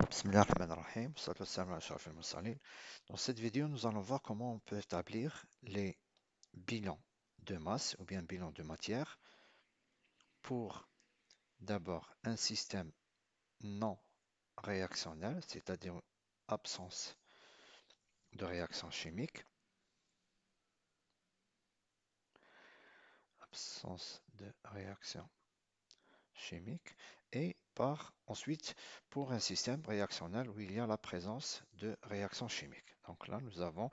Bismillah ar-Rahman ar-Rahim, salatu wassalam ala ashrafil mursalin. Dans cette vidéo, nous allons voir comment on peut établir les bilans de masse ou bien bilans de matière pour d'abord un système non réactionnel, c'est-à-dire absence de réaction chimique, absence de réaction chimique, et par ensuite pour un système réactionnel où il y a la présence de réactions chimiques. Donc là, nous avons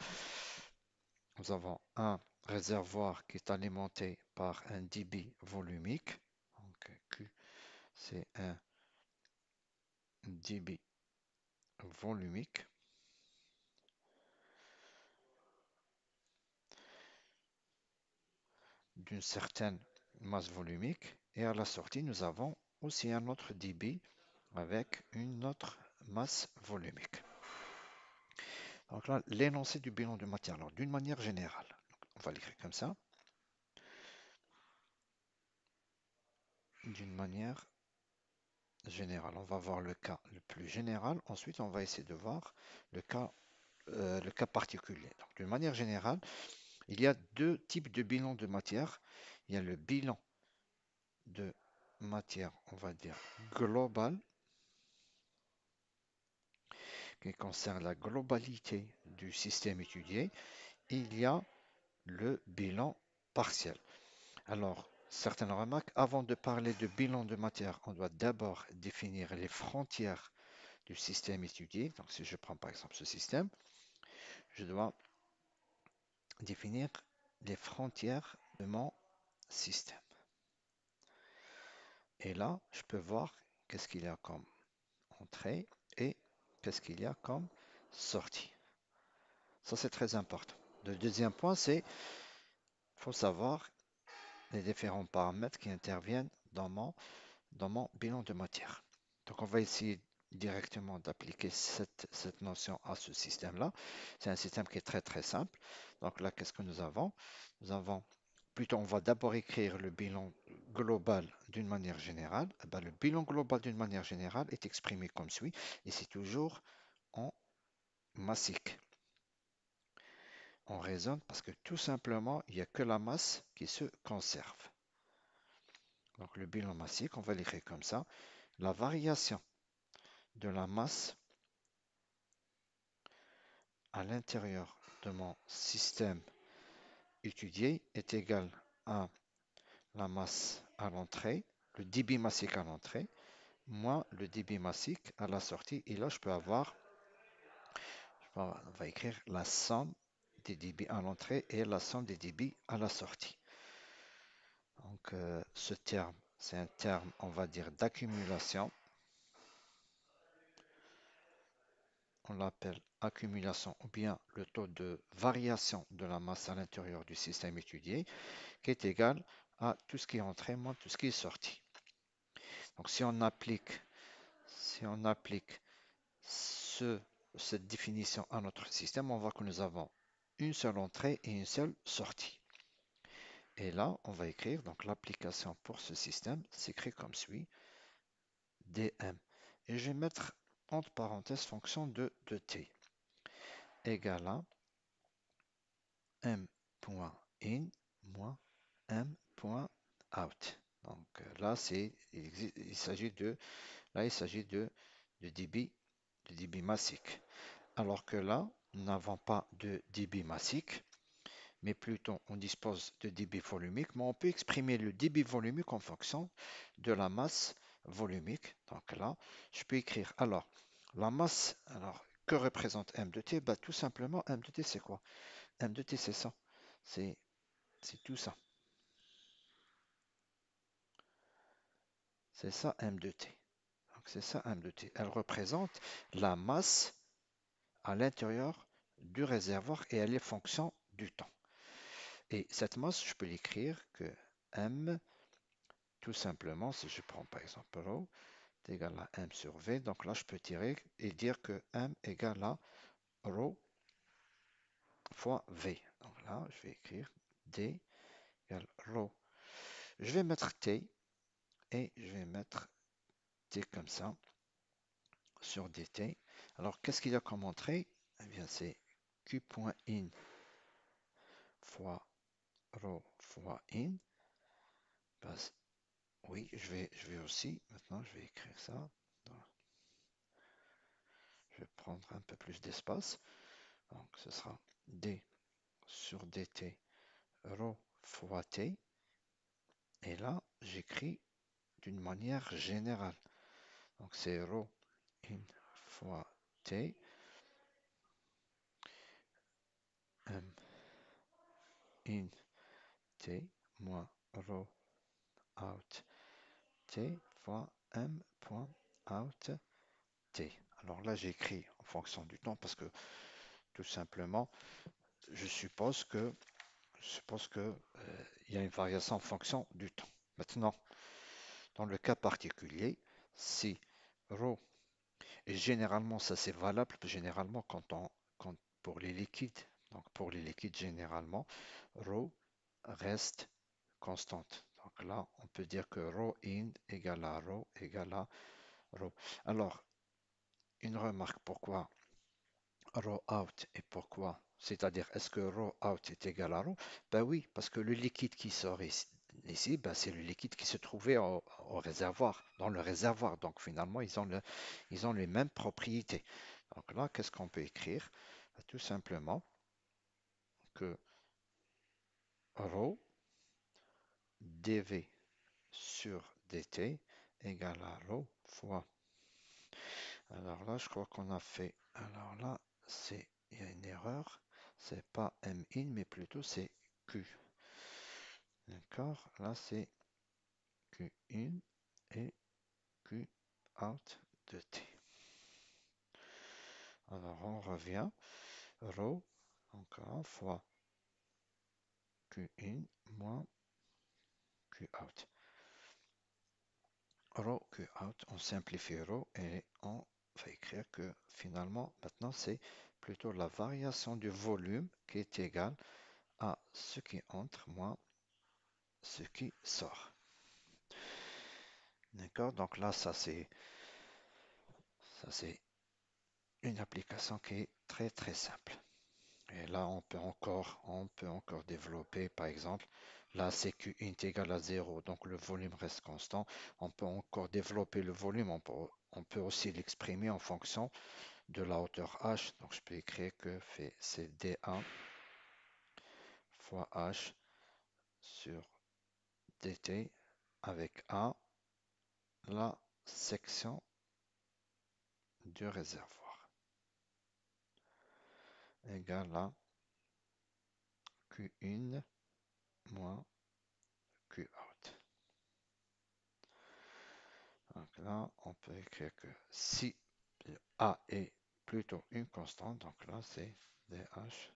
un réservoir qui est alimenté par un débit volumique. Donc Q, c'est un débit volumique d'une certaine masse volumique. Et à la sortie, nous avons aussi un autre débit avec une autre masse volumique. Donc là, l'énoncé du bilan de matière. Alors, d'une manière générale, on va l'écrire comme ça. D'une manière générale, on va voir le cas le plus général. Ensuite, on va essayer de voir le cas particulier. Donc, d'une manière générale, il y a deux types de bilan de matière. Il y a le bilan de matière, on va dire, global, qui concerne la globalité du système étudié. Et il y a le bilan partiel. Alors, certaines remarques, avant de parler de bilan de matière, on doit d'abord définir les frontières du système étudié. Donc, si je prends par exemple ce système, je dois définir les frontières de mon système. Et là, je peux voir qu'est-ce qu'il y a comme entrée et qu'est-ce qu'il y a comme sortie. Ça, c'est très important. Le deuxième point, c'est qu'il faut savoir les différents paramètres qui interviennent dans mon bilan de matière. Donc, on va essayer directement d'appliquer cette notion à ce système-là. C'est un système qui est très très simple. Donc là, qu'est-ce que nous avons? Nous avons, plutôt, on va d'abord écrire le bilan global d'une manière générale. Eh ben, le bilan global d'une manière générale est exprimé comme suit, et c'est toujours en massique. On raisonne parce que tout simplement, il n'y a que la masse qui se conserve. Donc le bilan massique, on va l'écrire comme ça. La variation de la masse à l'intérieur de mon système étudié est égale à la masse à l'entrée, le débit massique à l'entrée, moins le débit massique à la sortie. Et là, on va écrire la somme des débits à l'entrée et la somme des débits à la sortie. Donc, ce terme, c'est un terme, on va dire, d'accumulation. On l'appelle accumulation ou bien le taux de variation de la masse à l'intérieur du système étudié, qui est égal à tout ce qui est entré moins tout ce qui est sorti. Donc, si on applique cette définition à notre système, on voit que nous avons une seule entrée et une seule sortie. Et là, on va écrire, donc l'application pour ce système s'écrit comme suit, dm. Et je vais mettre entre parenthèses fonction de t égale à m.in moins m.out. Donc là, il s'agit de débit massique. Alors que là, nous n'avons pas de débit massique, mais plutôt on dispose de débit volumique, mais on peut exprimer le débit volumique en fonction de la masse volumique. Donc là, je peux écrire, alors, la masse, alors, que représente m de t? Bah, tout simplement, m de t, c'est quoi? M de t, c'est ça. C'est tout ça. C'est ça, m de t. Donc, c'est ça, m de t. Elle représente la masse à l'intérieur du réservoir et elle est fonction du temps. Et cette masse, je peux l'écrire que m, tout simplement, si je prends par exemple ρ, est égal à m sur v. Donc là, je peux tirer et dire que m égale à ρ fois v. Donc là, je vais écrire d égale ρ. Je vais mettre t et je vais mettre t comme ça sur dt. Alors, qu'est-ce qu'il y a comme entrée? Eh bien, c'est q.in fois rho fois in. Ben, oui, je vais aussi, maintenant, je vais écrire ça. Je vais prendre un peu plus d'espace. Donc, ce sera d sur dt rho fois t. Et là, j'écris d'une manière générale. Donc, c'est rho in fois t, m in t moins rho out t fois m point out t. Alors là, j'écris en fonction du temps parce que tout simplement, je suppose que, il y a une variation en fonction du temps. Maintenant, dans le cas particulier, si ρ, et généralement ça c'est valable, généralement pour les liquides, donc pour les liquides généralement, ρ reste constante. Donc là, on peut dire que ρ in égale à ρ égale à ρ. Alors, une remarque, pourquoi ρ out et pourquoi? C'est-à-dire, est-ce que ρ out est égal à ρ? Ben oui, parce que le liquide qui sort ici, ben c'est le liquide qui se trouvait au réservoir, dans le réservoir. Donc finalement, ils ont les mêmes propriétés. Donc là, qu'est-ce qu'on peut écrire? Ben, tout simplement que ρ dv sur dt égale à ρ fois. Alors là, je crois qu'on a fait. Alors là, il y a une erreur. C'est pas M in, mais plutôt c'est Q. D'accord? Là, c'est Q in et Q out de T. Alors, on revient. Rho, encore fois Q in moins Q out. Rho, Q out, on simplifie rho et on va écrire que finalement, maintenant, c'est plutôt la variation du volume qui est égale à ce qui entre moins ce qui sort. D'accord? Donc là, ça c'est une application qui est très très simple. Et là, on peut encore développer, par exemple, là, c'est Q int égale à 0, donc le volume reste constant. On peut encore développer le volume, on peut aussi l'exprimer en fonction de la hauteur h. Donc je peux écrire que c'est dA fois h sur dt avec A, la section du réservoir, égale à Q in moins Q out. Donc là, on peut écrire que si A est plutôt une constante, donc là c'est dH